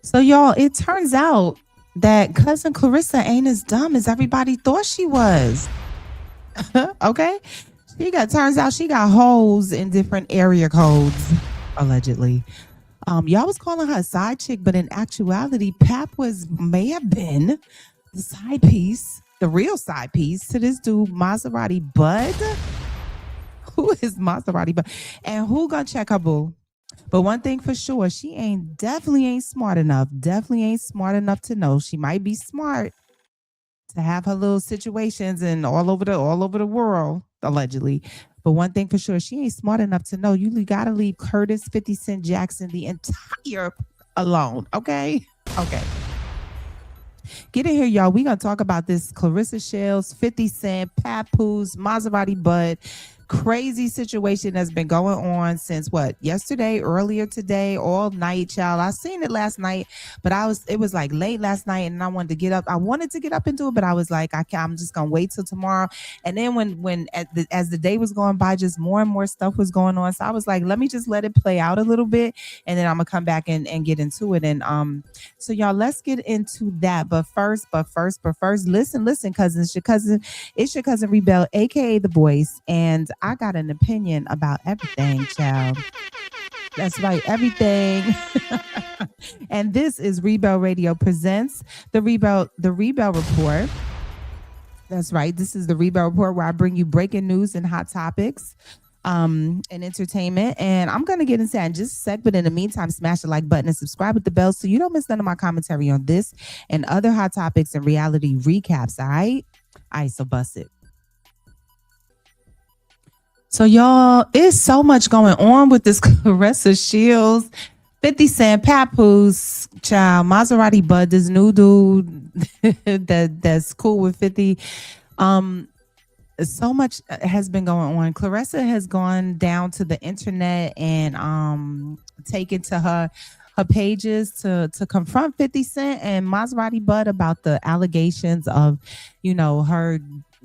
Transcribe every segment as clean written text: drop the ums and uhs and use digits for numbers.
So, y'all, it turns out that cousin Clarissa ain't as dumb as everybody thought she was. Okay? Turns out she got holes in different area codes, allegedly. Y'all was calling her a side chick, but in actuality, Pap may have been the side piece, the real side piece to this dude, Maserati Bud. Who is Maserati Bud? And who gonna check her boo? But one thing for sure, she ain't definitely ain't smart enough. Definitely ain't smart enough to know. She might be smart to have her little situations and all over the world, allegedly. But one thing for sure, she ain't smart enough to know you gotta leave Curtis 50 Cent Jackson the entire alone. Okay? Okay. Get in here, y'all. We gonna talk about this Clarissa Shells, 50 Cent, Papoose, Maserati Bud, crazy situation that's been going on since what, yesterday, earlier today, all night, child. I seen it last night, but it was like late last night, and I wanted to get up. I wanted to get up and do it, but I was like, I'm just gonna wait till tomorrow. And then as the day was going by, just more and more stuff was going on. So I was like, let me just let it play out a little bit, and then I'm gonna come back and get into it. And so y'all, let's get into that. But first, listen, cousins. It's your cousin Reebell, aka the voice, and I got an opinion about everything, child. That's right, everything. And this is Reebell Radio presents the Reebell Report. That's right. This is the Reebell Report where I bring you breaking news and hot topics and entertainment. And I'm going to get into that in just a sec. But in the meantime, smash the like button and subscribe with the bell so you don't miss none of my commentary on this and other hot topics and reality recaps. All right. All right. So bust it. So y'all, it's so much going on with this Claressa Shields, 50 Cent, Papoose, child, Maserati Bud, this new dude that's cool with 50. So much has been going on. Claressa has gone down to the internet and taken to her pages to confront 50 Cent and Maserati Bud about the allegations of, her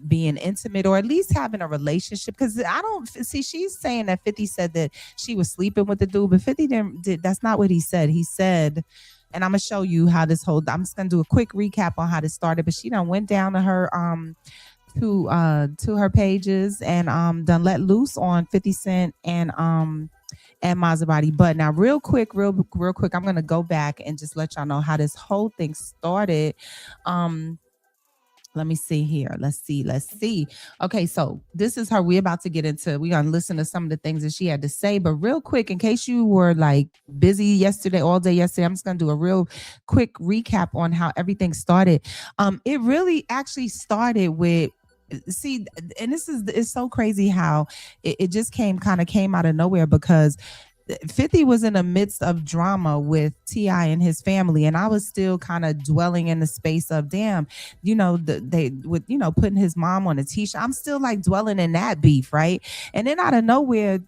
being intimate or at least having a relationship. Because I don't see, she's saying that 50 said that she was sleeping with the dude, but 50 that's not what he said. He said, and I'm gonna show you how I'm just gonna do a quick recap on how this started, but she done went down to her to her pages and done let loose on 50 Cent and Maserati. But now real quick, I'm gonna go back and just let y'all know how this whole thing started. Let me see here. Let's see. Okay, so this is her. We're about to get into, we're gonna listen to some of the things that she had to say. But real quick, in case you were like busy yesterday, all day yesterday, I'm just gonna do a real quick recap on how everything started. It really actually started with, see, and it's so crazy how it just came out of nowhere, because 50 was in the midst of drama with T.I. and his family, and I was still kind of dwelling in the space of, damn, they with putting his mom on a t-shirt. I'm still like dwelling in that beef, right? And then out of nowhere,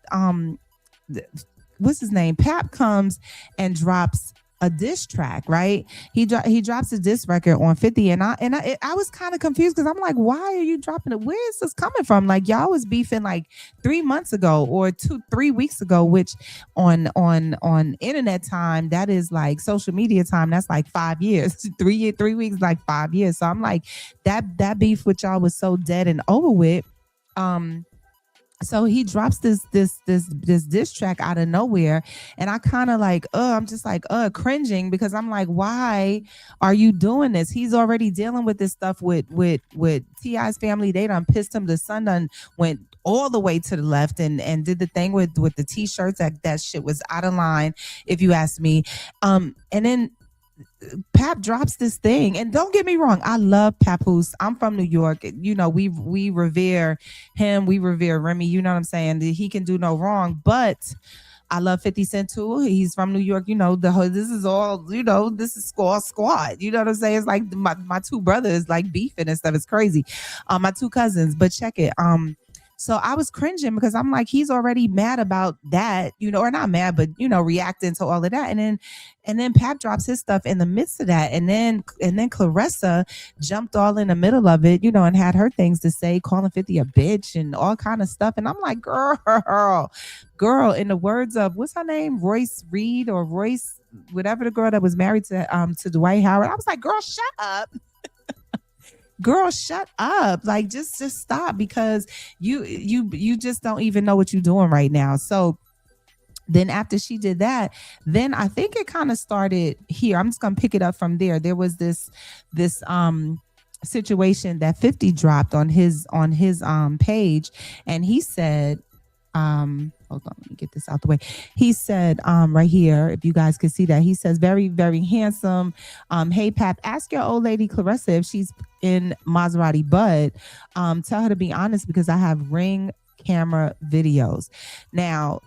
what's his name? Pap comes and drops a diss track, right? He drops a diss record on 50, and I was kind of confused because I'm like, why are you dropping it? Where is this coming from? Like, y'all was beefing like 3 months ago or 3 weeks ago, which on internet time, that is like social media time, that's like 5 years. 3 weeks, like 5 years. So I'm like, that beef with y'all was so dead and over with. So he drops this diss track out of nowhere, and I kind of like, I'm just like, cringing, because I'm like, why are you doing this? He's already dealing with this stuff with T.I.'s family. They done pissed him. The son done went all the way to the left and did the thing with the t-shirts. That shit was out of line, if you ask me. And then Pap drops this thing, and don't get me wrong, I love Papoose. I'm from New York. We revere him. We revere Remy. You know what I'm saying? He can do no wrong. But I love 50 Cent too. He's from New York. This is all, this is squad. You know what I'm saying? It's like my two brothers like beefing and stuff. It's crazy. My two cousins. But check it. So I was cringing because I'm like, he's already mad about that, or not mad, but reacting to all of that. And then Pap drops his stuff in the midst of that. And then Claressa jumped all in the middle of it, and had her things to say, calling 50 a bitch and all kind of stuff. And I'm like, girl, in the words of what's her name? Royce Reed or Royce, whatever, the girl that was married to Dwight Howard. I was like, girl, shut up. Girl, shut up. Like just stop, because you just don't even know what you're doing right now. So then after she did that, then I think it kind of started here. I'm just gonna pick it up from there. There was this situation that 50 dropped on his page, and he said, hold on, let me get this out the way. He said, right here, if you guys could see that, he says, very, very handsome. Hey Pap, ask your old lady Claressa if she's in Maserati Bud. Tell her to be honest, because I have ring camera videos. Now,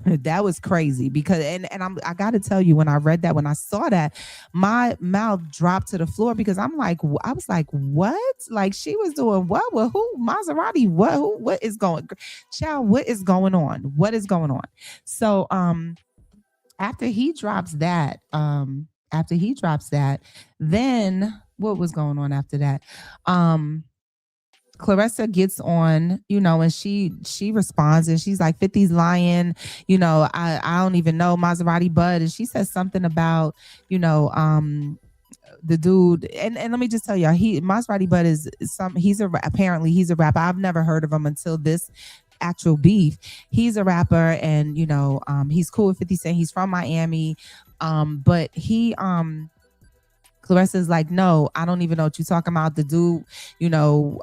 that was crazy, because I got to tell you, when I read that, when I saw that, my mouth dropped to the floor, because I was like, what? Like, she was doing what? Well, who? Maserati? What? Who, what is going? Child, what is going on? What is going on? So after he drops that, then what was going on after that? Claressa gets on, and she responds, and she's like, 50's lying, I don't even know Maserati Bud. And she says something about, the dude, and let me just tell y'all, Maserati Bud is apparently he's a rapper. I've never heard of him until this actual beef. He's a rapper, and he's cool with 50 Cent. He's from Miami. But Claressa's like, no, I don't even know what you're talking about. The dude, you know,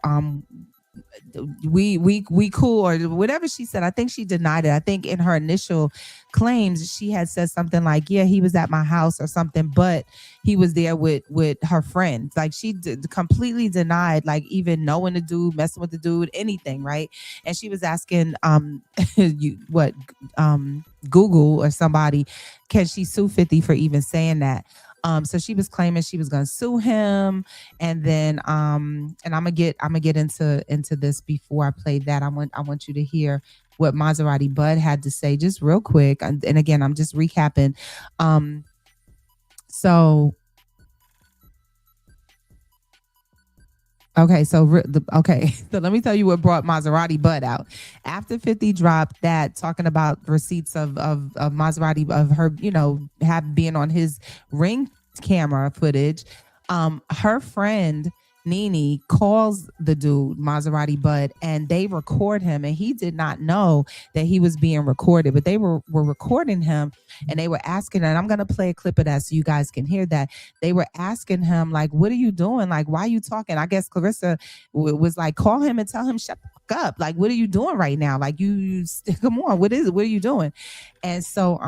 we cool, or whatever she said. I think she denied it. I think in her initial claims she had said something like, yeah, he was at my house or something, but he was there with her friends. Like, she completely denied like even knowing the dude, messing with the dude, anything, right? And she was asking Google or somebody, can she sue 50 for even saying that? So she was claiming she was gonna sue him, and then and I'm gonna get into this before I play that. I want you to hear what Maserati Bud had to say just real quick. And again, I'm just recapping. So okay, okay, so let me tell you what brought Maserati Bud out. After 50 dropped that, talking about receipts of Maserati, of her, being on his ring camera footage. Her friend Nene calls the dude Maserati Bud, and they record him, and he did not know that he was being recorded, but they were recording him, and they were asking, and I'm gonna play a clip of that so you guys can hear that. They were asking him, like, what are you doing? Like, why are you talking? I guess Claressa was like, call him and tell him, shut the fuck up. Like, what are you doing right now? Like, you come on, what is it? What are you doing? And so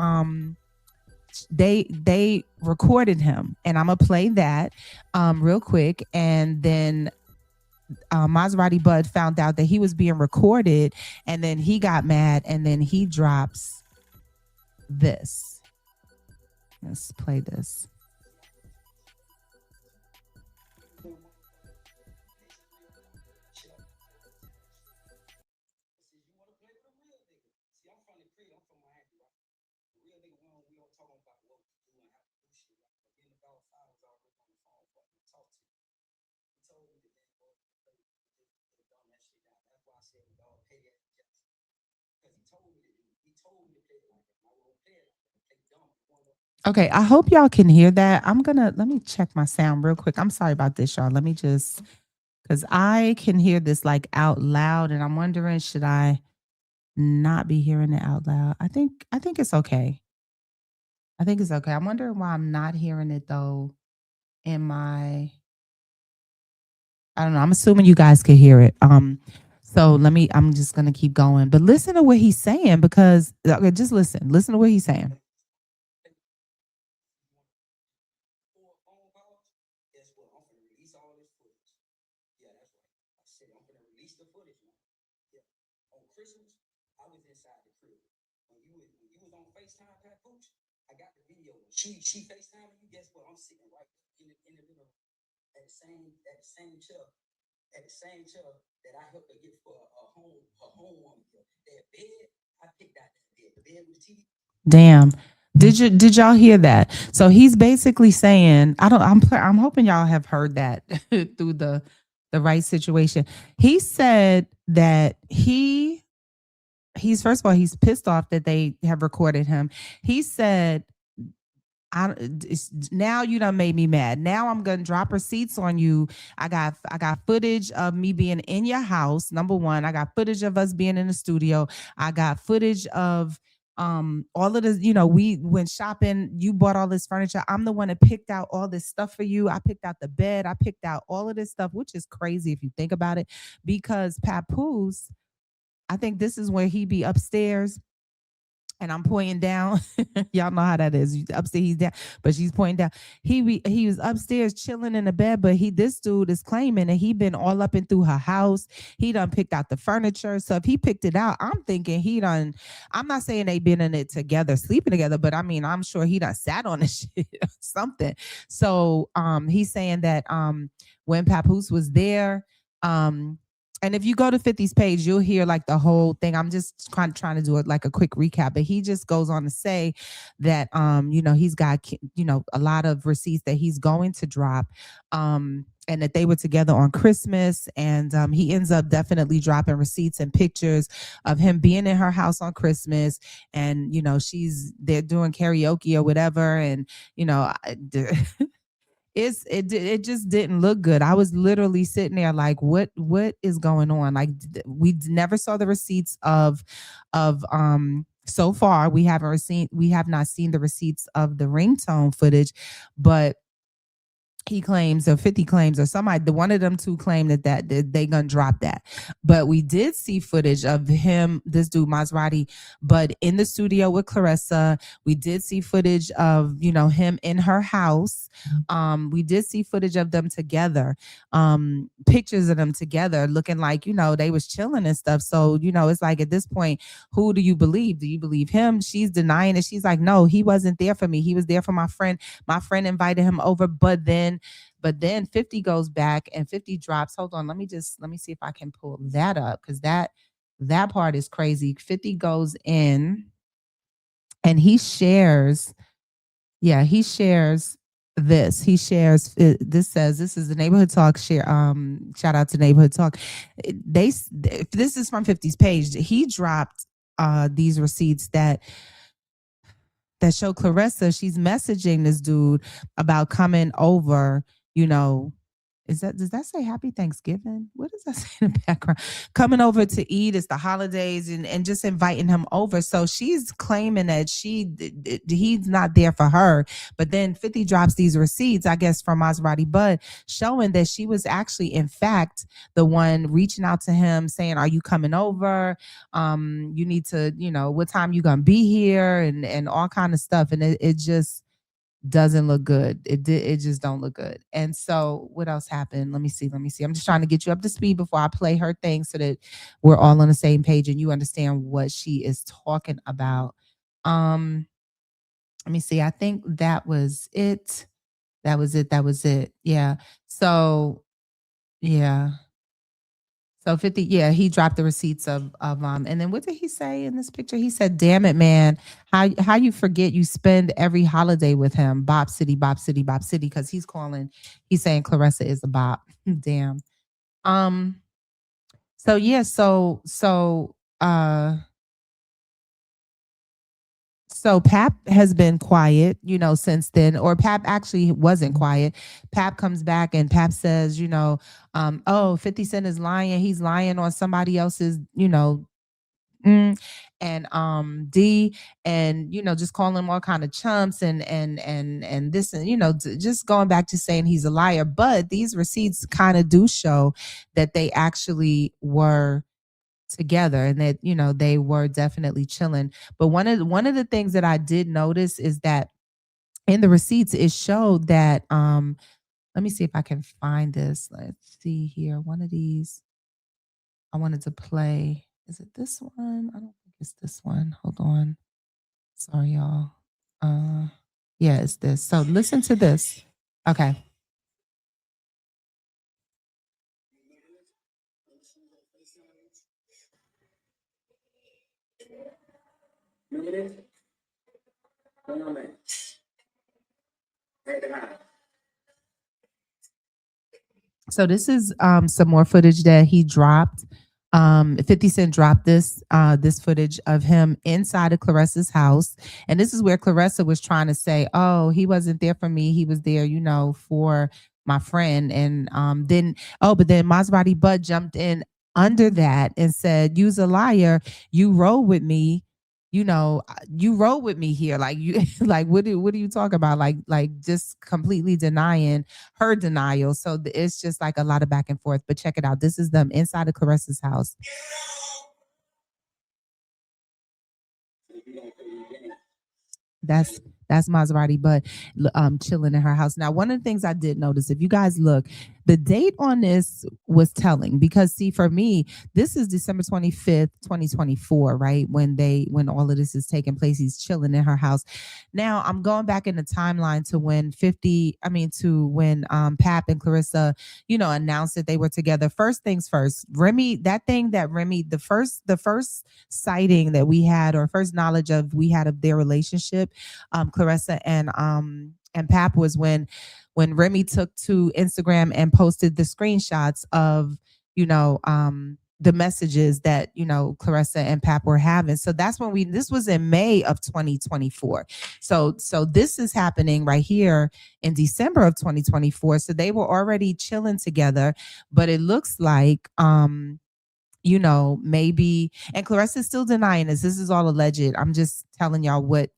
they recorded him, and I'm gonna play that real quick, and then Maserati Bud found out that he was being recorded, and then he got mad, and then he drops this. Let's play this. Okay, I hope y'all can hear that. Let me check my sound real quick. I'm sorry about this, y'all. Let me just, because I can hear this like out loud, and I'm wondering, should I not be hearing it out loud? I think it's okay. I think it's okay. I'm wondering why I'm not hearing it though in my, I don't know. I'm assuming you guys can hear it. So I'm just gonna keep going. But listen to what he's saying, because okay, just listen. Listen to what he's saying. Damn. Did y'all hear that? So he's basically saying, I don't I'm hoping y'all have heard that through the right situation. He said that he's first of all, he's pissed off that they have recorded him. He said, now you done made me mad. Now I'm gonna drop receipts on you. I got footage of me being in your house. Number one, I got footage of us being in the studio. I got footage of all of this. We went shopping. You bought all this furniture. I'm the one that picked out all this stuff for you. I picked out the bed. I picked out all of this stuff, which is crazy if you think about it, because Papoose, I think this is where he be upstairs and I'm pointing down. Y'all know how that is. Upstairs, he's down, but she's pointing down. He was upstairs chilling in the bed, but this dude is claiming that he been all up and through her house. He done picked out the furniture. So if he picked it out, I'm thinking he done. I'm not saying they been in it together, sleeping together, but I mean I'm sure he done sat on the shit or something. So he's saying that when Papoose was there, um and if you go to 50's page, you'll hear like the whole thing. I'm just kind of trying to do it like a quick recap, but he just goes on to say that he's got a lot of receipts that he's going to drop. And that they were together on Christmas, and he ends up definitely dropping receipts and pictures of him being in her house on Christmas, and they're doing karaoke or whatever, and it just didn't look good. I was literally sitting there like, what is going on? Like we never saw the receipts of so far. We have not seen the receipts of the ringtone footage, but he claims, or 50 claims, or somebody, the one of them two claim that they gonna drop that. But we did see footage of him, this dude Maserati, but in the studio with Claressa. We did see footage of him in her house. We did see footage of them together, pictures of them together, looking like they was chilling and stuff. So it's like, at this point, who do you believe? Do you believe him? She's denying it. She's like, no, he wasn't there for me. He was there for my friend. My friend invited him over, but then 50 goes back and 50 drops. Hold on, let me see if I can pull that up, because that part is crazy. 50 goes in and he shares. Yeah, he shares this. He shares this. Says this is the neighborhood talk share. Shout out to neighborhood talk. This is from 50's page. He dropped these receipts that show Claressa. She's messaging this dude about coming over. Does that say Happy Thanksgiving? What does that say in the background? Coming over to eat. It's the holidays, and just inviting him over. So she's claiming that he's not there for her. But then 50 drops these receipts, I guess, from Maserati Bud, showing that she was actually, in fact, the one reaching out to him saying, "Are you coming over? You need to, what time you gonna be here?" and all kind of stuff. And it just doesn't look good. It just don't look good. And so what else happened? Let me see. I'm just trying to get you up to speed before I play her thing, so that we're all on the same page and you understand what she is talking about. Let me see. I think that was it. That was it. Yeah. So yeah. So 50, yeah, he dropped the receipts of and then what did he say in this picture? He said, "Damn it, man. How you forget you spend every holiday with him. Bop City, Bop City, Bop City," because he's saying Claressa is a bop. Damn. Um, so yeah, so Pap has been quiet, since then, or Pap actually wasn't quiet. Pap comes back and Pap says, oh, 50 Cent is lying. He's lying on somebody else's, mm, and D, and just calling him all kind of chumps, and this, and just going back to saying he's a liar. But these receipts kind of do show that they actually were together, and that they were definitely chilling. But one of the things that I did notice is that in the receipts it showed that let me see if I can find this. Let's see here. One of these I wanted to play. Is it this one? I don't think it's this one. Hold on. Sorry, y'all. Uh, yeah, it's this. So listen to this. Okay. So this is some more footage that he dropped. 50 Cent dropped this footage of him inside of Claressa's house. And this is where Claressa was trying to say, oh, he wasn't there for me. He was there, for my friend. And but then Maserati Bud jumped in under that and said, you's a liar. You rode with me. You rode with me here. Like you like what are you talking about? Like just completely denying her denial. So it's just like a lot of back and forth. But check it out. This is them inside of Claressa's house. That's that's Maserati, but chilling in her house. Now, one of the things I did notice, if you guys look, the date on this was telling because see, for me, this is December 25th, 2024, right? When all of this is taking place, he's chilling in her house. Now I'm going back in the timeline to when 50, I mean to when Pap and Claressa, announced that they were together. First things first, Remy, that thing that Remy, the first sighting that we had or first knowledge of we had of their relationship, Claressa and Pap was when Remy took to Instagram and posted the screenshots of the messages that Claressa and Pap were having. So that's when this was in May of 2024. So this is happening right here in December of 2024. So they were already chilling together, but it looks like maybe, and Claressa's still denying this. This is all alleged. I'm just telling y'all what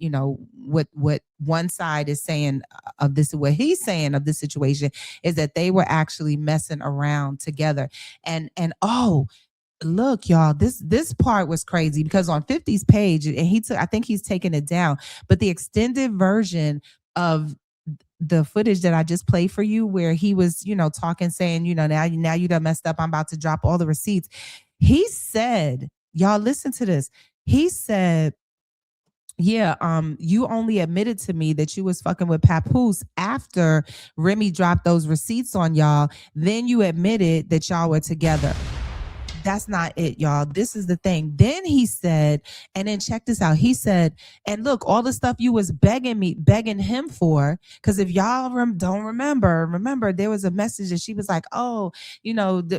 one side is saying of this. What he's saying of this situation is that they were actually messing around together. And oh, look, y'all, this part was crazy because on 50's page, and I think he's taking it down, but the extended version of the footage that I just played for you, where he was, talking, saying, now you done messed up. I'm about to drop all the receipts. He said, y'all listen to this. He said, yeah, you only admitted to me that you was fucking with Papoose after Remy dropped those receipts on y'all. Then you admitted that y'all were together. That's not it, y'all. This is the thing. Then he said, and then check this out. He said, and look, all the stuff you was begging him for, because if y'all don't remember there was a message that she was like, oh, I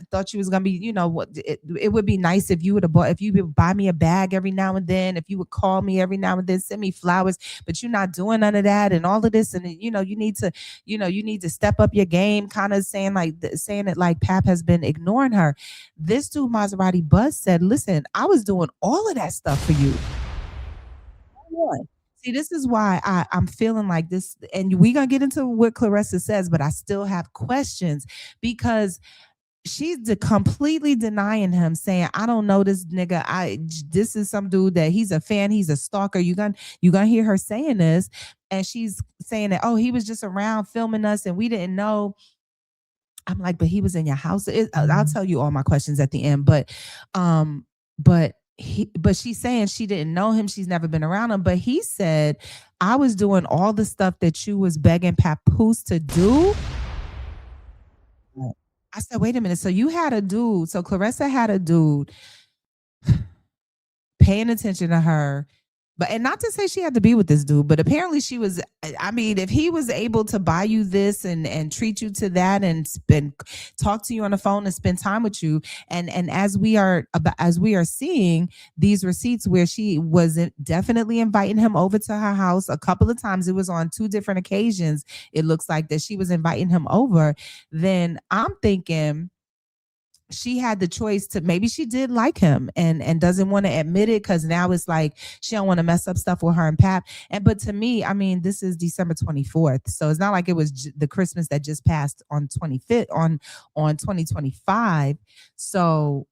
thought you was gonna be, what it would be nice if you would have bought, if you would buy me a bag every now and then, if you would call me every now and then, send me flowers, but you're not doing none of that and all of this, and you need to, you need to step up your game, kind of saying it like Pap has been ignoring her. This dude Maserati Buzz said, listen, I was doing all of that stuff for you. See, this is why I'm feeling like this, and we're gonna get into what Claressa says, but I still have questions because she's completely denying him, saying, I don't know this nigga. This is some dude that he's a fan, he's a stalker. You gonna hear her saying this, and she's saying that, oh, he was just around filming us and we didn't know. I'm like, but he was in your house. I'll tell you all my questions at the end, um, but she's saying she didn't know him. She's never been around him. But he said, I was doing all the stuff that you was begging Papoose to do. I said, wait a minute. So you had a dude. So Claressa had a dude paying attention to her. But and not to say she had to be with this dude, but apparently she was. I mean, if he was able to buy you this and treat you to that and talk to you on the phone and spend time with you, and as we are seeing these receipts where she was definitely inviting him over to her house a couple of times, it was on two different occasions. It looks like that she was inviting him over. Then I'm thinking she had the choice to, maybe she did like him and doesn't want to admit it because now it's like she don't want to mess up stuff with her and Pap. But to me, I mean, this is December 24th, so it's not like it was the Christmas that just passed on 25th on 2025. So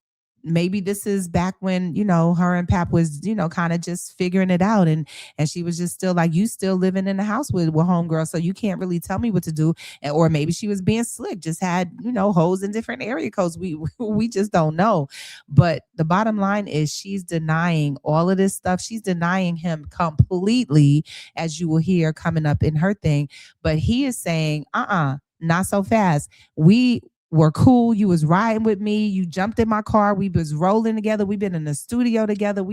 maybe this is back when her and Pap was kind of just figuring it out, and she was just still like, you still living in the house with homegirl, so you can't really tell me what to do. Or maybe she was being slick, just had hoes in different area codes. We just don't know. But the bottom line is she's denying all of this stuff. She's denying him completely, as you will hear coming up in her thing. But he is saying, not so fast. were cool. You was riding with me. You jumped in my car. We was rolling together. We've been in the studio together.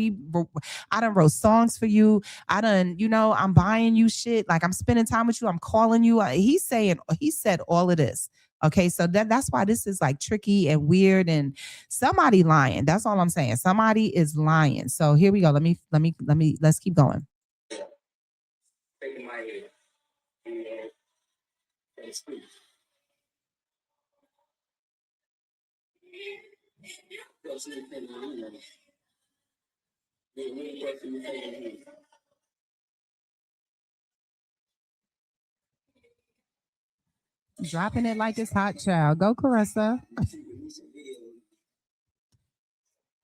I done wrote songs for you. I done, I'm buying you shit. Like I'm spending time with you. I'm calling you. He said all of this. Okay, so that's why this is like tricky and weird and somebody lying. That's all I'm saying. Somebody is lying. So here we go. Let's keep going. Dropping it like it's hot, child. Go, Claressa.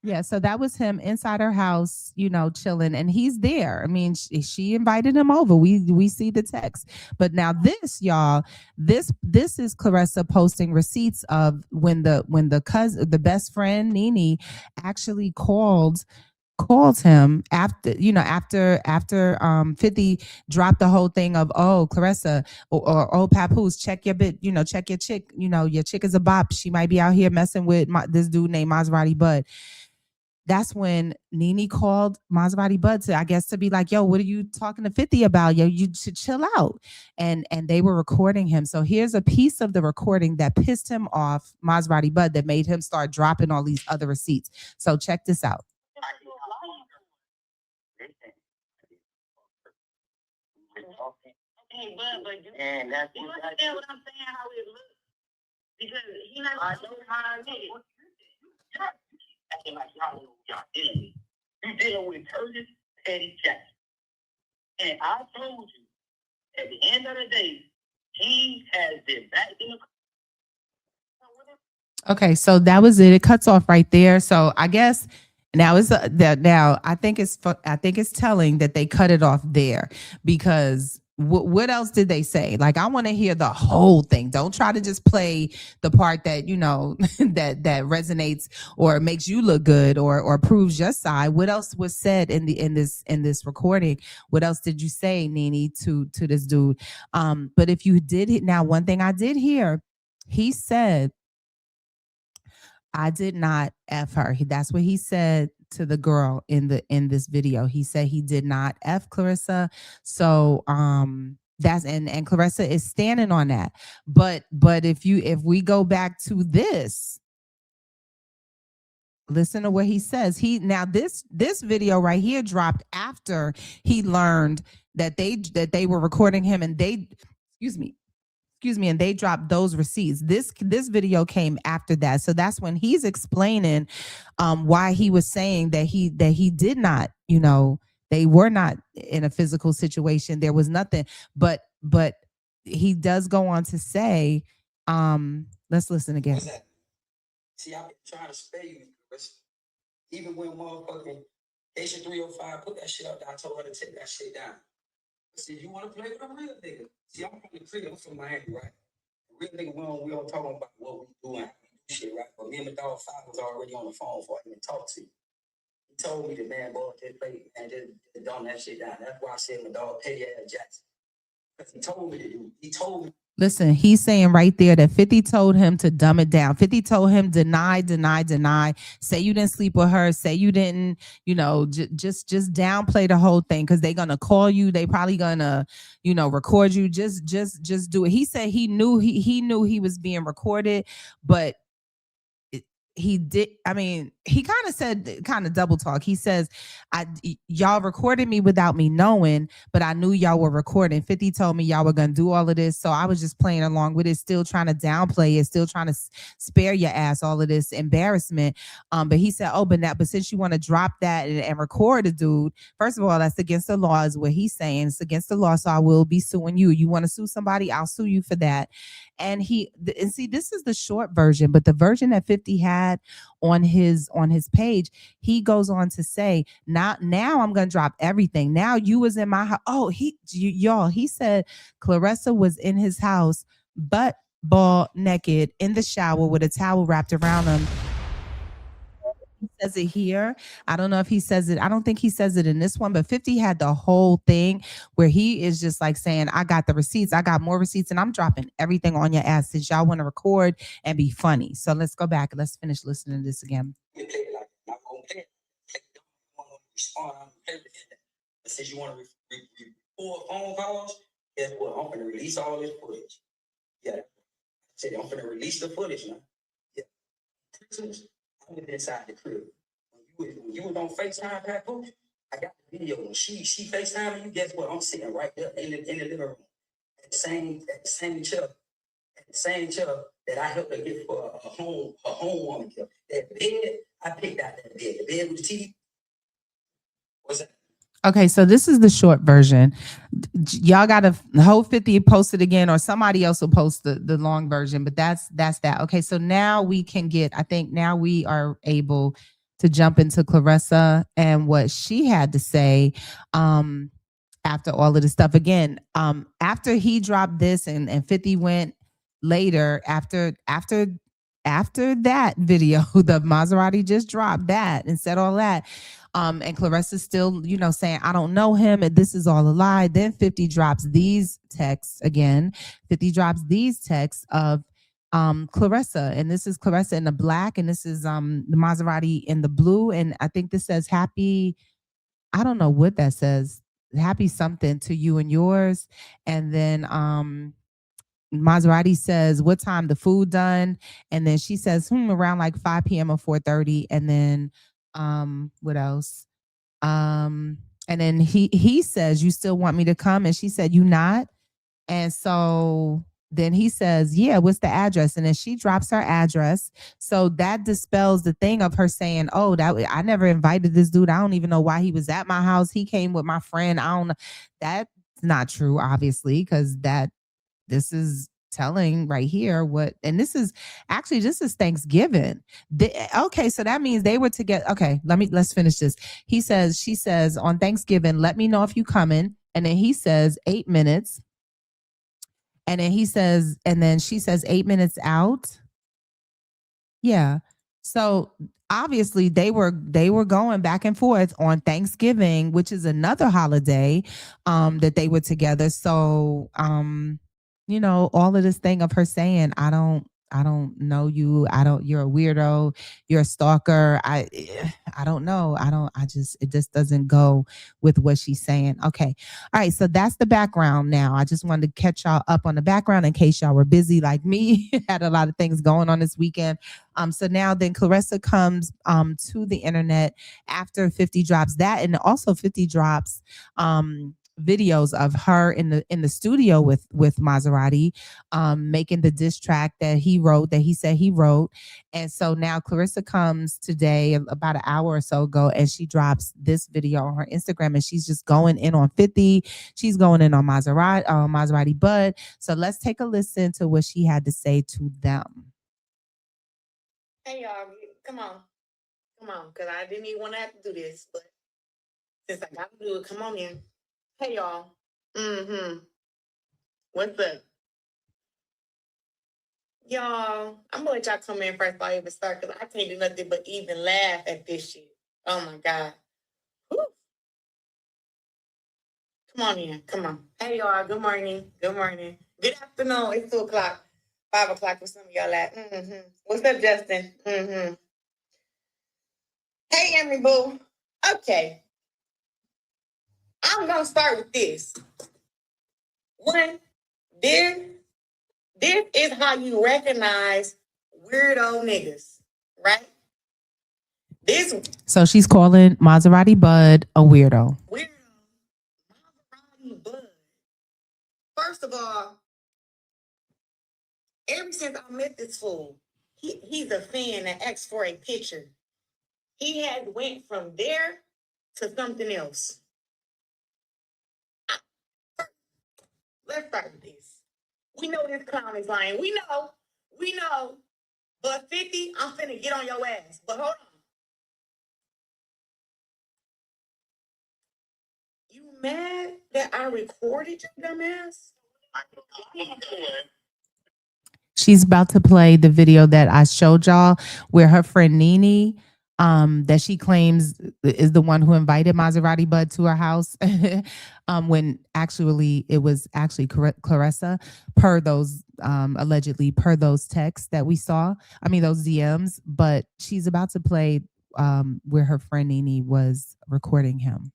Yeah, so that was him inside her house, chilling, and he's there. I mean, she invited him over. We see the text, but now this, y'all, this is Claressa posting receipts of when the cousin, the best friend Nene, actually called him after 50 dropped the whole thing of, oh, Claressa, or oh, Papoose, check your bit, check your chick, your chick is a bop, she might be out here messing with this dude named Maserati Bud. That's when Nene called Maserati Bud to be like, yo, what are you talking to 50 about? Yo, you should chill out. And they were recording him. So here's a piece of the recording that pissed him off, Maserati Bud, that made him start dropping all these other receipts. So check this out. And that's you understand what I'm saying, how it looks? Because he not I know how it is. Acting like y'all know y'all dealing with. You dealing with Curtis Petty Jackson. And I told you, at the end of the day, he has been back in the. Okay, so that was it. It cuts off right there. So I guess now is now I think it's telling that they cut it off there, because what else did they say? Like, I want to hear the whole thing. Don't try to just play the part that that resonates or makes you look good or proves your side. What else was said in this recording? What else did you say, Nene, to this dude? But if you did, now one thing I did hear, he said, I did not F her. That's what he said to the girl in this video. He said he did not F Claressa. So that's and Claressa is standing on that. But if we go back to this, listen to what he says. This video right here dropped after he learned that they were recording him, and and they dropped those receipts. This video came after that. So that's when he's explaining why he was saying that he did not, they were not in a physical situation. There was nothing, but he does go on to say, let's listen again. See, I've been trying to spare you, even when motherfucking Station 305 put that shit up, I told her to take that shit down. See, you want to play with a real nigga? See, I'm from the crib, I'm from Miami, right? Real nigga, we don't talk about what we doing, shit, right? But me and my dog Five was already on the phone before I even talked to you. He told me that, man, boy, just play and just dumb that shit down. That's why I said my dog Petty Ass Jackson. Because he told me to do. He told me. Listen, he's saying right there that 50 told him to dumb it down. 50 told him deny. Say you didn't sleep with her. Say you didn't, just downplay the whole thing, because they're gonna call you. They probably gonna, record you. Just do it. He said he knew he was being recorded, but he did. I mean, he kind of said, double talk. He says, y'all recorded me without me knowing, but I knew y'all were recording. 50 told me y'all were going to do all of this. So I was just playing along with it, still trying to downplay it, still trying to spare your ass all of this embarrassment. But he said, but since you want to drop that and record a dude, first of all, that's against the law, is what he's saying. It's against the law. So I will be suing you. You want to sue somebody? I'll sue you for that. And see, this is the short version, but the version that 50 had on his page, he goes on to say, now I'm gonna drop everything. Now you was in my house. Oh, he said Claressa was in his house, butt ball naked in the shower with a towel wrapped around him. he says it here. I don't know if he says it. I don't think he says it in this one, but 50 had the whole thing where he is just like saying, I got the receipts. I got more receipts and I'm dropping everything on your ass since y'all want to record and be funny. So let's go back. Let's finish listening to this again. You play it like I'm gonna play it. You want to respond, I'm gonna play it. But since you want to record phone calls, guess what? I'm gonna release all this footage. Yeah. I said I'm gonna release the footage now. Yeah. Christmas, I was inside the crib. When you was on FaceTime, Papoose, I got the video. When she FaceTime you, guess what? I'm sitting right there in the living room. At the same chair. At the same chair that I helped her get for a home woman care. That bed, I picked out that bed. The bed with the TV. What's that? Okay, so this is the short version. Y'all got to whole 50 post it again, or somebody else will post the long version, but that's that. Okay, so now we can I think now we are able to jump into Claressa and what she had to say after all of this stuff. Again, after he dropped this and 50 went later after that video, the Maserati just dropped that and said all that. And Claressa's still, saying, I don't know him and this is all a lie. Then 50 drops these texts again. 50 drops these texts of Claressa. And this is Claressa in the black, and this is the Maserati in the blue. And I think this says happy, I don't know what that says. Happy something to you and yours. And then Maserati says, what time the food done? And then she says, around like 5 p.m. or 4:30. And then what else? And then he says, you still want me to come? And she said, you not? And so then he says, yeah, what's the address? And then she drops her address. So that dispels the thing of her saying, oh, that I never invited this dude. I don't even know why he was at my house. He came with my friend. I don't know. That's not true, obviously, because this is telling right here and this is Thanksgiving. Okay, so that means they were together. Okay, let's finish this. She says on Thanksgiving, let me know if you coming. And then he says 8 minutes. And then she says 8 minutes out. Yeah. So obviously they were going back and forth on Thanksgiving, which is another holiday that they were together. So all of this thing of her saying, I don't know you. You're a weirdo. You're a stalker. I don't know. It just doesn't go with what she's saying. Okay. All right. So that's the background now. I just wanted to catch y'all up on the background in case y'all were busy like me. Had a lot of things going on this weekend. So now then Claressa comes to the internet after 50 drops that, and also 50 drops videos of her in the studio with Maserati making the diss track that he said he wrote. And so now Claressa comes today about an hour or so ago, and she drops this video on her Instagram, and she's just going in on 50. She's going in on Maserati Bud. So let's take a listen to what she had to say to them. Hey y'all, come on, because I didn't even want to have to do this, but since I got to do it, come on in. Hey y'all. What's up? Y'all, I'm gonna let y'all come in first before I even start, because I can't do nothing but even laugh at this shit. Oh my God. Whew. Come on in, come on. Hey y'all, good morning. Good afternoon. It's 2 o'clock, 5 o'clock for some of y'all at. What's up, Justin? Hey, Emery Boo. Okay. I'm gonna start with this. One, this is how you recognize weirdo niggas, right? So she's calling Maserati Bud a weirdo. Weirdo. Maserati Bud. First of all, ever since I met this fool, he's a fan that asks for a picture. He had went from there to something else. Let's start with this. We know this clown is lying. We know. But 50, I'm finna get on your ass. But hold on. You mad that I recorded your dumbass? She's about to play the video that I showed y'all where her friend Nene that she claims is the one who invited Maserati Bud to her house, when actually it was actually Claressa, per those allegedly per those texts that we saw. I mean those DMs. But she's about to play where her friend Nene was recording him.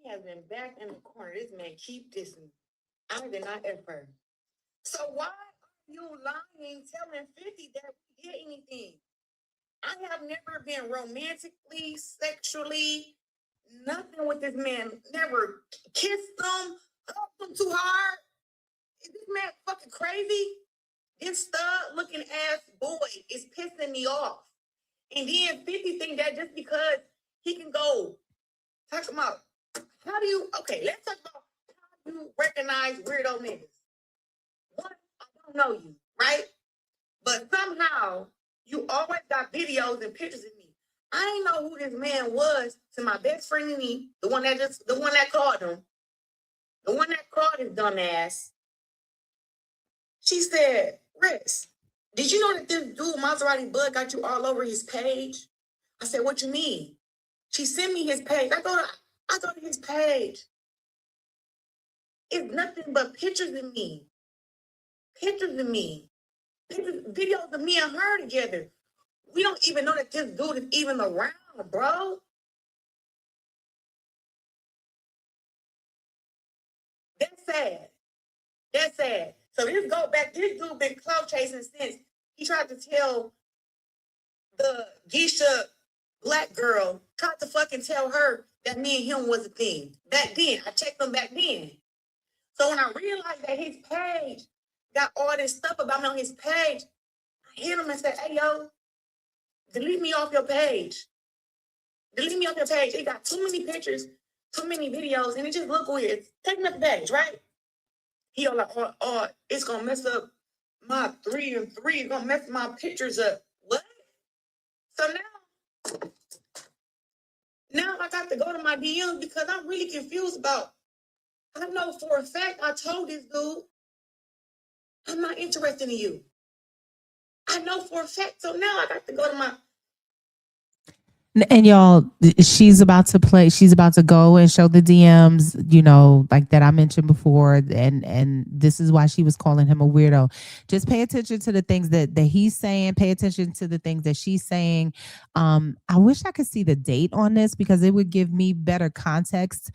He has been back in the corner. This man keep dissing. I did not ever. So why are you lying, telling 50 that we did anything? I have never been romantically, sexually, nothing with this man. Never kissed him, hugged him too hard. Is this man fucking crazy? This stud looking ass boy is pissing me off. And then 50 think that just because he can go talk about how do you let's talk about how you recognize weirdo niggas. One, I don't know you, right? But somehow you always got videos and pictures of me. I didn't know who this man was to my best friend and me, the one that called him, the one that called his dumb ass. She said, Rex, did you know that this dude Maserati Bud got you all over his page? I said, what you mean? She sent me his page. I go to his page. It's nothing but pictures of me. Pictures of me. Pictures, videos of me and her together. We don't even know that this dude is even around, bro. That's sad. That's sad. So this go back, this dude been clout chasing since he tried to tell the Geisha black girl, tried to fucking tell her that me and him was a thing. Back then, I checked him back then. So when I realized that his page got all this stuff about me on his page, I hit him and said, hey, yo, delete me off your page. Delete me off your page. It got too many pictures, too many videos, and it just look weird. Take me off the page, right? He all like, oh, it's going to mess up my 3 and 3. It's going to mess my pictures up. What? So now I got to go to my DMs because I'm really confused about. I know for a fact I told this dude, I'm not interested in you. I know for a fact. So now I got to go to my. And y'all, she's about to play. She's about to go and show the DMs, like that I mentioned before, and this is why she was calling him a weirdo. Just pay attention to the things that he's saying. Pay attention to the things that she's saying. I wish I could see the date on this because it would give me better context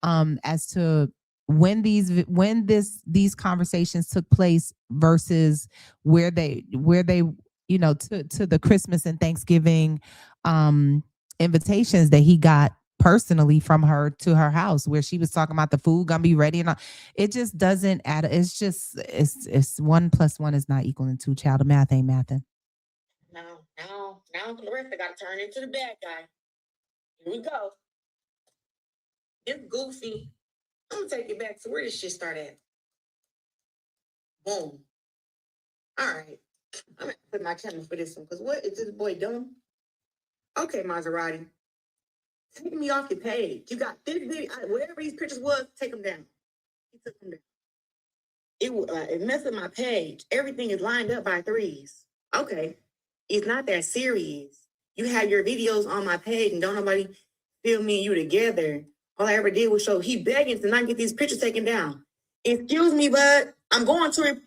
as to when these conversations took place versus where they to the Christmas and Thanksgiving invitations that he got personally from her to her house where she was talking about the food gonna be ready and all. It just doesn't add. It's just it's 1 + 1 is not equaling 2. Child, the math ain't mathing. Now Claressa got to turn into the bad guy. Here we go. It's goofy. I'm gonna take it back to where this shit started at. Boom. All right. I'm gonna put my camera for this one because what is this boy doing? Okay, Maserati. Take me off your page. You got this video, whatever these pictures was, take them down. He took them down. It messed up my page. Everything is lined up by 3s. Okay. It's not that serious. You have your videos on my page and don't nobody feel me and you together. All I ever did was show he begging to not get these pictures taken down. Excuse me, bud. I'm going to it.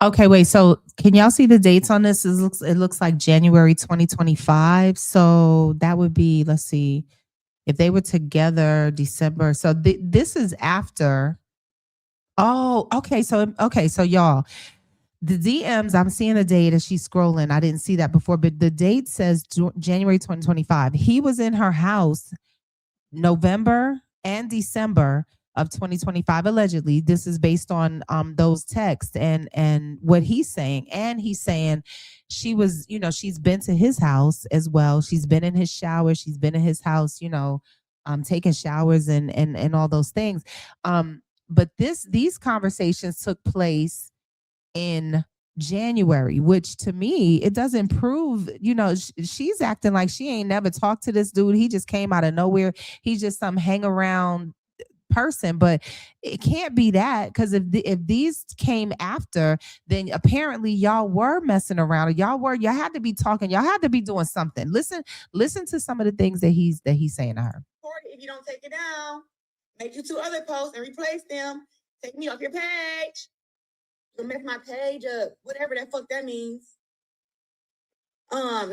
Okay, wait. So can y'all see the dates on this? It looks like January 2025. So that would be, let's see, if they were together December. So this is after. Oh, okay. So y'all, the DMs, I'm seeing the date as she's scrolling. I didn't see that before, but the date says January 2025. He was in her house November and December of 2025, allegedly. This is based on those texts and what he's saying. And he's saying she was, she's been to his house as well. She's been in his shower. She's been in his house, taking showers and all those things. But these conversations took place in January, which to me, it doesn't prove, she's acting like she ain't never talked to this dude. He just came out of nowhere. He's just some hang around person, but it can't be that, because if these came after, then apparently y'all were messing around, or y'all had to be talking, y'all had to be doing something. Listen to some of the things that he's saying to her. If you don't take it down, make you 2 other posts and replace them. Take me off your page. You'll mess my page up. Whatever that fuck that means. Now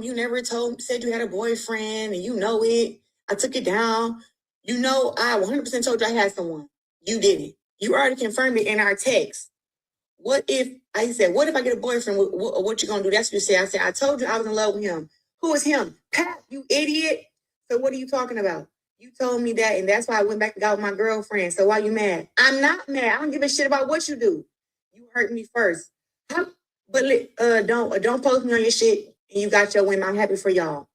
you never said you had a boyfriend and you know it. I took it down. You know, I 100% told you I had someone. You didn't. You already confirmed it in our text. What if I get a boyfriend? What you gonna do? That's what you say. I said, I told you I was in love with him. Who is him? Pat, you idiot. So what are you talking about? You told me that, and that's why I went back and got with my girlfriend. So why you mad? I'm not mad. I don't give a shit about what you do. You hurt me first. Don't post me on your shit, and you got your women. I'm happy for y'all.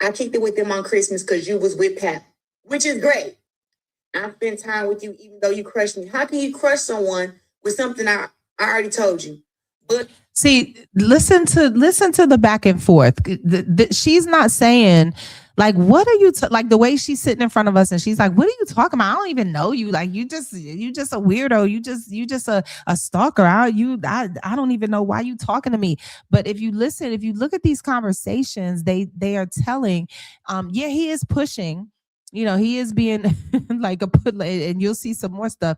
I kicked it with them on Christmas because you was with Pat, which is great. I spent time with you even though you crushed me. How can you crush someone with something I already told you? But see, listen to the back and forth. She's not saying, like, what are you like, the way she's sitting in front of us and she's like, what are you talking about? I don't even know you. Like, you just a weirdo. You just a stalker. I don't even know why you talking to me. But if you look at these conversations, they are telling, yeah, he is pushing. He is being like and you'll see some more stuff.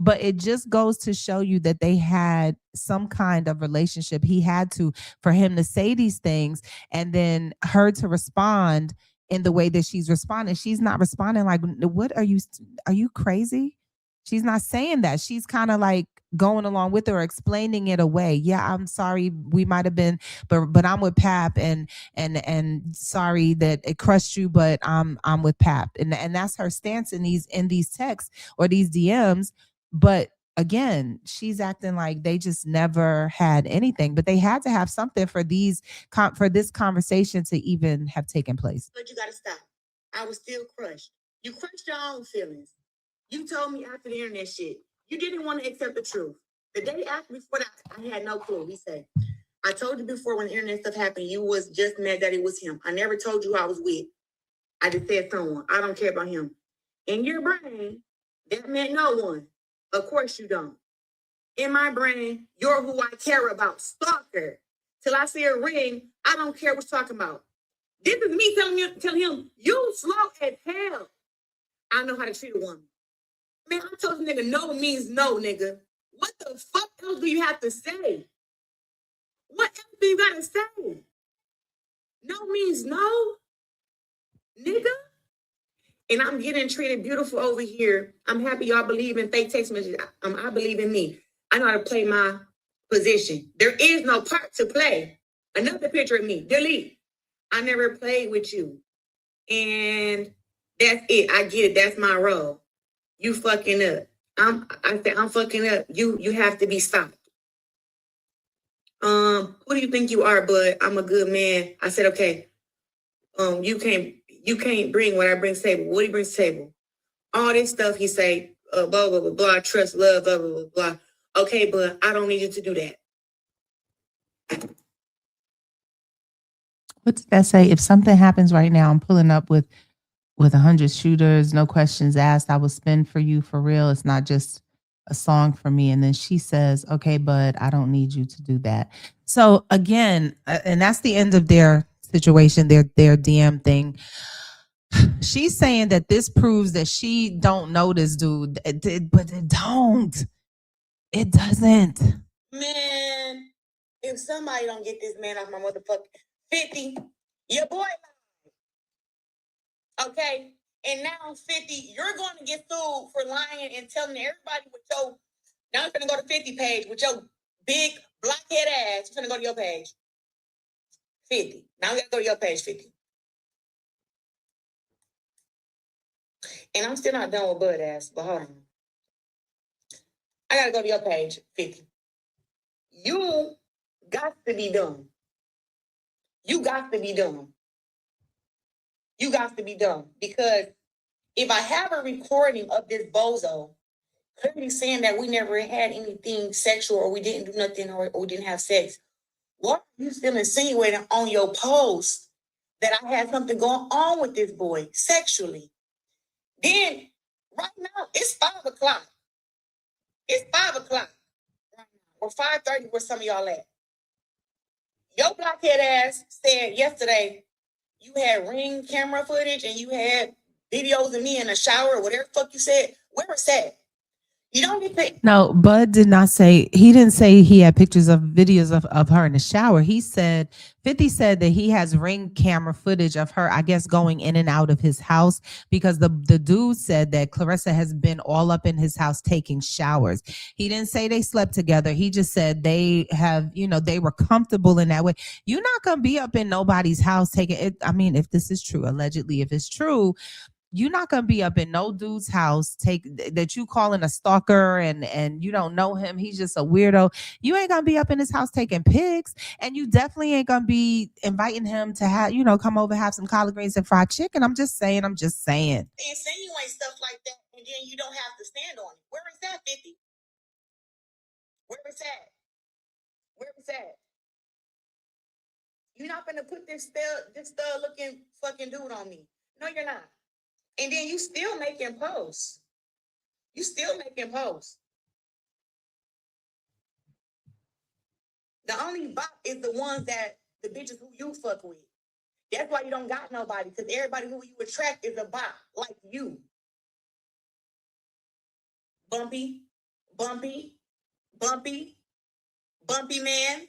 But it just goes to show you that they had some kind of relationship. He had to, for him to say these things, and then her to respond in the way that she's responding. She's not responding like, what are you crazy? She's not saying that. She's kind of like going along with it or explaining it away. Yeah, I'm sorry, we might have been, but I'm with Pap, and sorry that it crushed you, but I'm with Pap, and that's her stance in these texts or these DMs. But again, she's acting like they just never had anything, but they had to have something for this conversation to even have taken place. But you gotta stop. I was still crushed. You crushed your own feelings. You told me after the internet shit, you didn't want to accept the truth. The day after, before that, I had no clue. He said, I told you before when the internet stuff happened, you was just mad that it was him. I never told you I was with. I just said someone. I don't care about him. In your brain, that meant no one. Of course you don't. In my brain, you're who I care about. Stalker. Till I see a ring, I don't care what you're talking about. This is me telling him, you slow as hell. I know how to treat a woman. Man, I told this nigga no means no, nigga. What the fuck else do you have to say? What else do you gotta say? No means no, nigga. And I'm getting treated beautiful over here. I'm happy y'all believe in fake text messages. I believe in me. I know how to play my position. There is no part to play. Another picture of me. Delete. I never played with you. And that's it. I get it. That's my role. You fucking up. I'm fucking up. You have to be stopped. Who do you think you are, bud? I'm a good man. I said, okay. You can't bring what I bring to the table. What he brings to the table? All this stuff he say, blah, blah, blah, blah, trust, love, blah, blah, blah, blah. Okay, but I don't need you to do that. What did that say? If something happens right now, I'm pulling up with 100 shooters, no questions asked. I will spin for you for real. It's not just a song for me. And then she says, okay, bud, I don't need you to do that. So again, and that's the end of their situation, their DM thing. She's saying that this proves that she don't know this dude, but it don't. It doesn't. Man, if somebody don't get this man off my motherfucking 50, your boy. Okay, and now 50, you're going to get sued for lying and telling everybody with your. Now you're gonna go to 50 page with your big blockhead ass. You're gonna go to your page. 50. Now we gotta go to your page 50. And I'm still not done with Bud ass, but hold on. I gotta go to your page 50. You got to be dumb. You got to be dumb. You got to be dumb. Because if I have a recording of this bozo clearly saying that we never had anything sexual or we didn't do nothing or we didn't have sex, what are you still insinuating on your post that I had something going on with this boy sexually? Then, right now, it's 5 o'clock. It's 5 o'clock right now, or 5:30 where some of y'all at. Your blockhead ass said yesterday you had Ring camera footage and you had videos of me in the shower or whatever the fuck you said. Where was that? You don't get to. No, Bud did not say, he didn't say he had pictures of videos of her in the shower. He said, 50 said that he has Ring camera footage of her, I guess, going in and out of his house because the dude said that Claressa has been all up in his house taking showers. He didn't say they slept together. He just said they have, they were comfortable in that way. You're not going to be up in nobody's house taking it. I mean, if this is true, allegedly, if it's true, you're not gonna be up in no dude's house that you calling a stalker and you don't know him. He's just a weirdo. You ain't gonna be up in his house taking pics, and you definitely ain't gonna be inviting him to have come over, have some collard greens and fried chicken. I'm just saying. Insinuate stuff like that, and then you don't have to stand on it. Where is that, 50? Where is that? Where is that? You're not gonna put this stud looking fucking dude on me. No, you're not. And then you still making posts. You still making posts. The only bot is the ones that the bitches who you fuck with. That's why you don't got nobody, because everybody who you attract is a bot like you. Bumpy, bumpy, bumpy, bumpy man.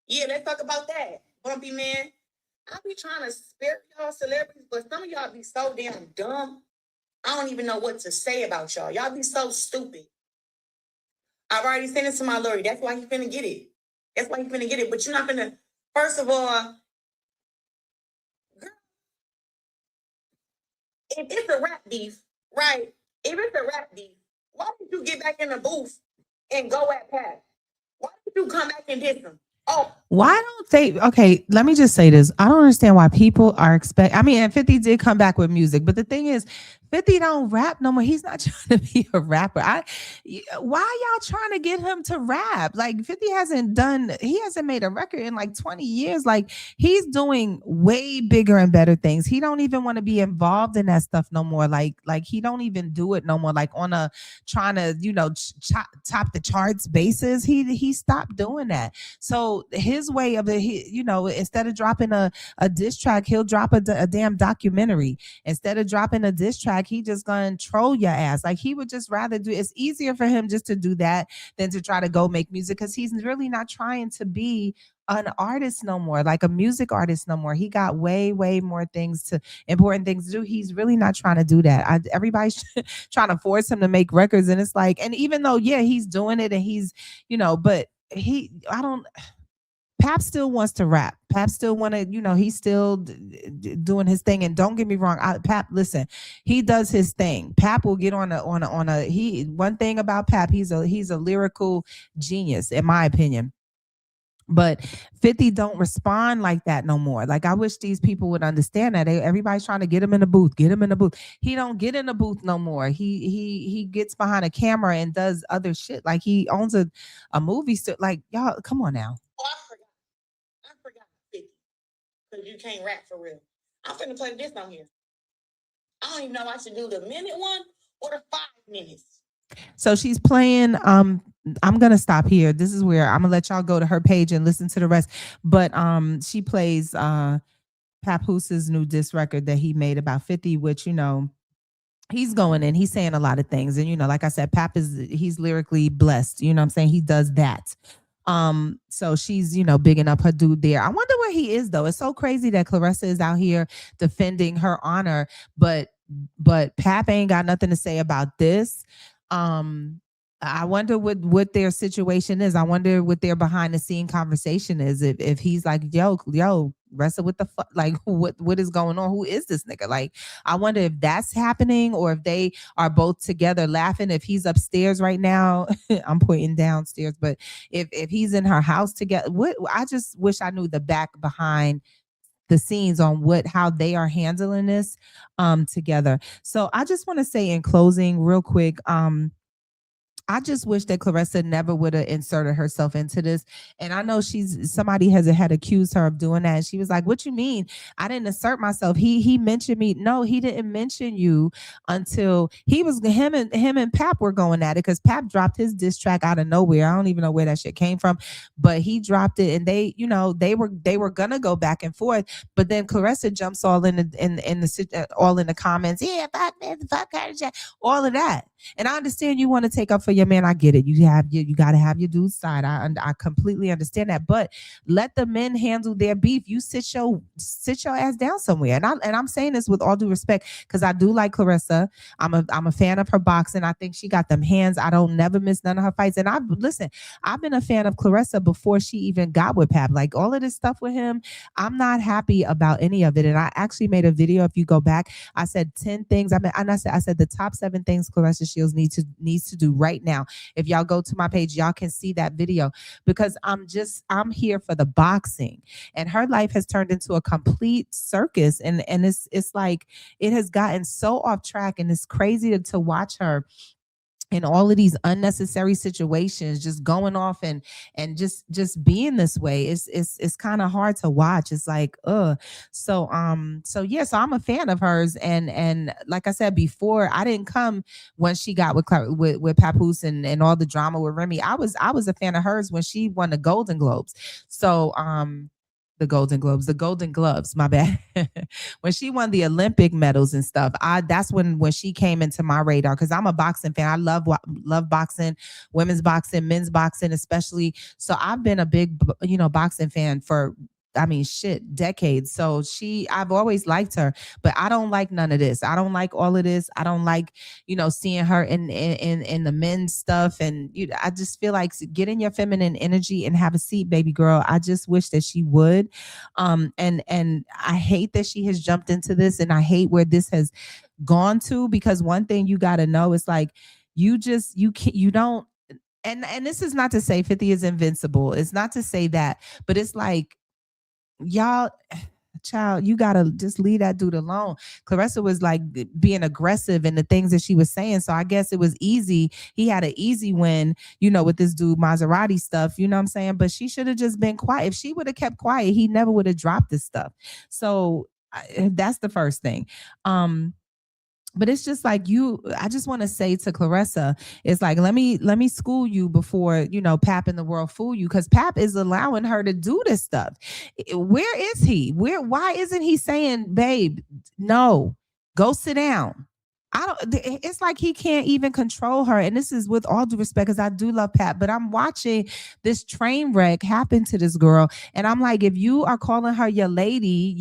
Yeah, let's talk about that. Bumpy man. I be trying to spare y'all celebrities, but some of y'all be so damn dumb. I don't even know what to say about y'all. Y'all be so stupid. I've already sent it to my lawyer. That's why he's finna get it. That's why he's finna get it. But you're not finna, first of all, girl, if it's a rap beef, right? If it's a rap beef, why did you get back in the booth and go at Pat? Why did you come back and diss him? Oh, why don't they? Okay, let me just say this. I don't understand why people are and 50 did come back with music, but the thing is, 50 don't rap no more. He's not trying to be a rapper. Why y'all trying to get him to rap? Like 50 hasn't made a record in like 20 years. Like he's doing way bigger and better things. He don't even want to be involved in that stuff no more. Like he don't even do it no more. Like on a trying to, top the charts basis. He stopped doing that. So his way of it, instead of dropping a diss track, he'll drop a damn documentary. Instead of dropping a diss track, he just gonna troll your ass. Like he would just rather do. It's easier for him just to do that than to try to go make music, because he's really not trying to be an artist no more, like a music artist no more. He got way more important things to do. He's really not trying to do that. Everybody's trying to force him to make records, and it's like, and even though he's doing it and he's but Pap still wants to rap. Pap still want to, he's still doing his thing. And don't get me wrong, Pap, listen, he does his thing. Pap will get on a one thing about Pap, he's a lyrical genius, in my opinion. But 50 don't respond like that no more. Like I wish these people would understand that. Everybody's trying to get him in the booth, He don't get in the booth no more. He gets behind a camera and does other shit. Like he owns a movie store. Like y'all, come on now. Oh, I forgot 50. Because you can't rap for real. I'm finna play this on here. I don't even know if I should do the minute one or the 5 minutes. So she's playing. I'm gonna stop here. This is where I'm gonna let y'all go to her page and listen to the rest. But she plays Papoose's new diss record that he made about 50, which he's going in, he's saying a lot of things. And like I said, he's lyrically blessed. You know what I'm saying? He does that. So she's, bigging up her dude there. I wonder where he is though. It's so crazy that Claressa is out here defending her honor, but Pap ain't got nothing to say about this. I wonder what their situation is. I wonder what their behind the scene conversation is. If he's like, yo, wrestle with the fuck, like what is going on? Who is this nigga? Like, I wonder if that's happening or if they are both together laughing. If he's upstairs right now, I'm pointing downstairs, but if he's in her house together, I just wish I knew the back behind the scenes on how they are handling this together. So I just want to say in closing real quick, I just wish that Claressa never would have inserted herself into this. And I know somebody had accused her of doing that. And she was like, "What you mean? I didn't assert myself. He mentioned me." No, he didn't mention you until him and Pap were going at it, because Pap dropped his diss track out of nowhere. I don't even know where that shit came from, but he dropped it, and they were gonna go back and forth. But then Claressa jumps all all in the comments. Yeah, fuck this, fuck her, all of that. And I understand you want to take up for your man. I get it. You got to have your dude's side. I completely understand that. But let the men handle their beef. You sit your ass down somewhere. And I'm saying this with all due respect, because I do like Claressa. I'm a fan of her boxing. I think she got them hands. I don't never miss none of her fights. And I've been a fan of Claressa before she even got with Pap. Like all of this stuff with him, I'm not happy about any of it. And I actually made a video. If you go back, I said 10 things. I said the top 7 things Claressa Shields needs to do right now. If y'all go to my page, y'all can see that video, because I'm here for the boxing. And her life has turned into a complete circus, and it's like it has gotten so off track, and it's crazy to watch her in all of these unnecessary situations, just going off and just being this way. It's kind of hard to watch. It's like, so yeah, so I'm a fan of hers, and like I said before, I didn't come when she got with Papoose and all the drama with Remy. I was a fan of hers when she won the Golden Globes. So the Golden Gloves, my bad. When she won the Olympic medals and stuff, that's when she came into my radar, because I'm a boxing fan. I love boxing, women's boxing, men's boxing, especially. So I've been a big boxing fan for, I mean, shit, decades. So I've always liked her, but I don't like none of this. I don't like all of this. I don't like, seeing her in the men's stuff. And I just feel like, get in your feminine energy and have a seat, baby girl. I just wish that she would. And I hate that she has jumped into this, and I hate where this has gone to, because one thing you got to know is like, you don't, and this is not to say 50 is invincible. It's not to say that, but it's like, y'all, child, you gotta just leave that dude alone. Claressa was like being aggressive in the things that she was saying, so I guess it was easy. He had an easy win, with this dude Maserati stuff. You know what I'm saying? But she should have just been quiet. If she would have kept quiet, he never would have dropped this stuff. So that's the first thing. But it's just like, I just want to say to Claressa, it's like, let me school you before, Pap and the world fool you, because Pap is allowing her to do this stuff. Where is he? Why isn't he saying, babe, no, go sit down? It's like he can't even control her. And this is with all due respect, because I do love Pap, but I'm watching this train wreck happen to this girl. And I'm like, if you are calling her your lady,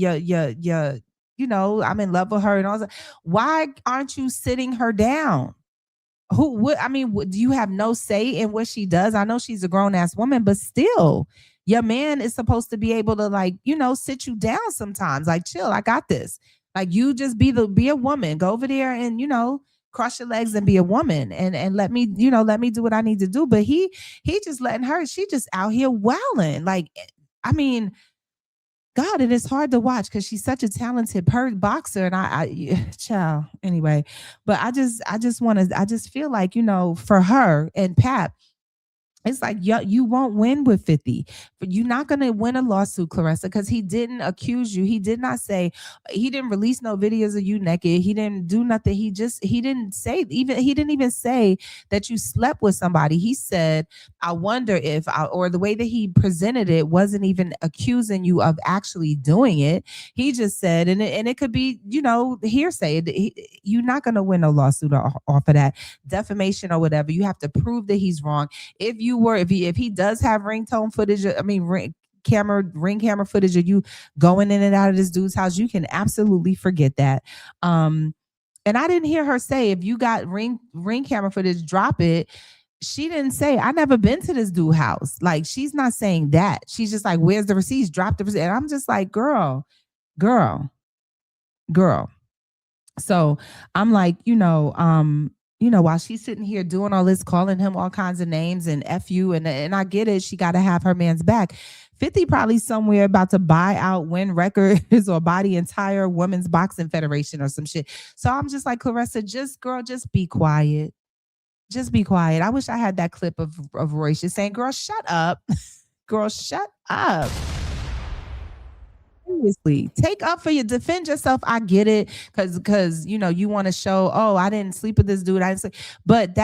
I'm in love with her and all that, why aren't you sitting her down? Do you have no say in what she does? I know she's a grown ass woman, but still, your man is supposed to be able to sit you down sometimes. Like, chill, I got this. Like, you just be a woman. Go over there and cross your legs and be a woman, and let me do what I need to do. But he just letting her. She just out here wilding. Like, I mean, God, it is hard to watch because she's such a talented boxer, and child, anyway. But I just feel like, for her and Pap, it's like, you won't win with 50. But you're not going to win a lawsuit, Claressa, because he didn't accuse you. He did not say, he didn't release no videos of you naked. He didn't do nothing. He didn't even say that you slept with somebody. He said, I wonder if, or the way that he presented it wasn't even accusing you of actually doing it. He just said, and it could be, hearsay. You're not going to win a lawsuit off of that. Defamation or whatever. You have to prove that he's wrong. If he does have ringtone footage, ring camera footage of you going in and out of this dude's house, you can absolutely forget that. And I didn't hear her say, if you got ring camera footage, drop it. She didn't say, I never been to this dude's house. Like, she's not saying that. She's just like, where's the receipts? Drop the receipts. And I'm just like, girl. So I'm like, while she's sitting here doing all this, calling him all kinds of names and F you, and I get it, she got to have her man's back. 50 probably somewhere about to buy out Win Records or buy the entire Women's Boxing Federation or some shit. So I'm just like, Claressa, just be quiet. Just be quiet. I wish I had that clip of Roy just saying, girl, shut up. Girl, shut up. Seriously, take up for you, defend yourself. I get it, because you want to show, oh, I didn't sleep with this dude. I didn't sleep. But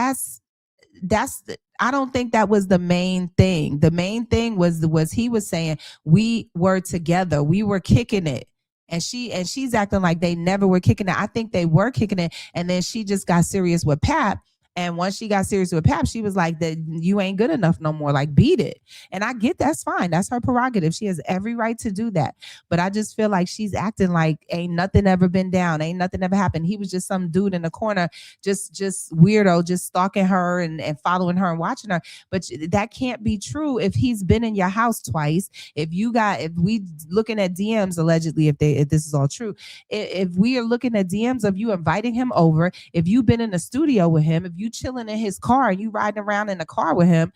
I don't think that was the main thing. The main thing was he was saying we were together, we were kicking it. And she's acting like they never were kicking it. I think they were kicking it, and then she just got serious with Pap. And once she got serious with Pap, she was like, "That you ain't good enough no more. Like, beat it." And I get that's fine. That's her prerogative. She has every right to do that. But I just feel like she's acting like ain't nothing ever been down. Ain't nothing ever happened. He was just some dude in the corner, just weirdo, just stalking her and following her and watching her. But that can't be true if he's been in your house twice. If we looking at DMs allegedly, if this is all true, if we are looking at DMs of you inviting him over, if you've been in the studio with him, if you chilling in his car and you riding around in the car with him,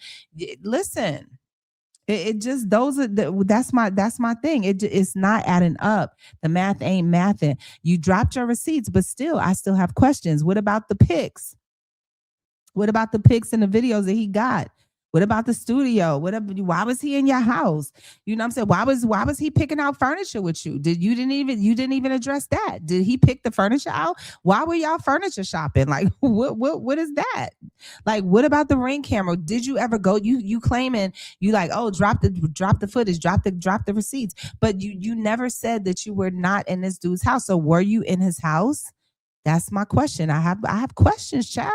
listen, it just that's my thing. It's not adding up. The math ain't mathing. You dropped your receipts, but still, I still have questions. What about the pics? What about the pics and the videos that he got? What about the studio? Why was he in your house? You know what I'm saying? Why was he picking out furniture with you? You didn't even address that. Did he pick the furniture out? Why were y'all furniture shopping? Like what is that? Like, what about the ring camera? Did you ever go? You claiming you like, oh, drop the footage, drop the receipts, but you never said that you were not in this dude's house. So were you in his house? That's my question. I have questions, child.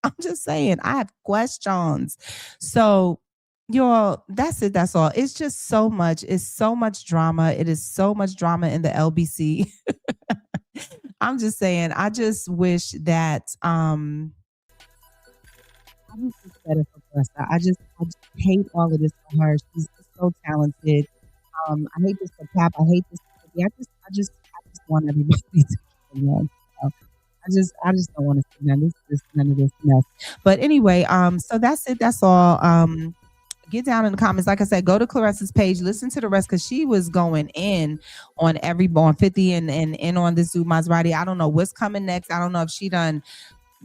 I'm just saying, I have questions. So, y'all, that's it. That's all. It's just so much. It's so much drama. It is so much drama in the LBC. I'm just saying, I just wish that I wish it's better for Claressa. I just hate all of this for her. She's just so talented. I hate this for Pap. I hate this for Baby. I just want everybody to get along. So, I just don't want to see none of this mess. But anyway, so that's it. That's all. Get down in the comments. Like I said, go to Claressa's page, listen to the rest, because she was going in on 50 and in on this dude Maserati. I don't know what's coming next. I don't know if she done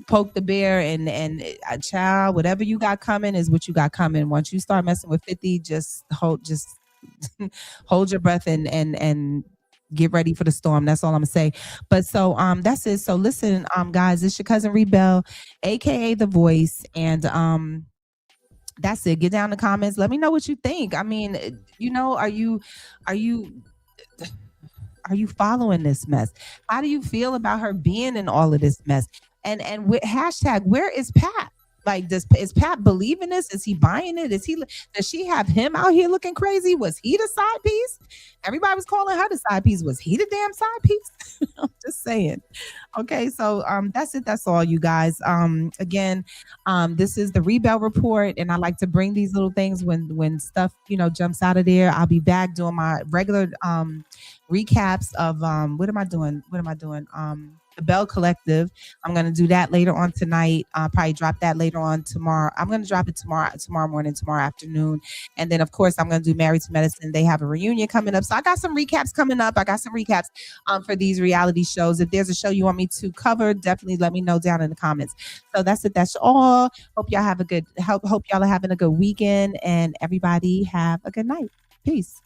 poke the bear and a child, whatever you got coming is what you got coming. Once you start messing with 50, just hold your breath and get ready for the storm. That's all I'm gonna say. But so that's it. So listen, guys, it's your cousin Reebell, aka The Voice, and that's it. Get down in the comments. Let me know what you think. I mean, are you following this mess? How do you feel about her being in all of this mess? And with hashtag, where is Pat? Like, is Pat believing this? Is he buying it? Does she have him out here looking crazy? Was he the side piece? Everybody was calling her the side piece. Was he the damn side piece? I'm just saying. Okay, so that's it. That's all, you guys. Again, this is the Reebell Report, and I like to bring these little things when stuff jumps out of there. I'll be back doing my regular recaps of what am I doing? The Bell Collective. I'm gonna do that later on tonight. I'll probably drop that later on tomorrow. I'm gonna drop it tomorrow morning, tomorrow afternoon. And then of course I'm gonna do Married to Medicine. They have a reunion coming up. So I got some recaps coming up. I got some recaps for these reality shows. If there's a show you want me to cover, definitely let me know down in the comments. So that's it. That's all. Hope y'all are having a good weekend, and everybody have a good night. Peace.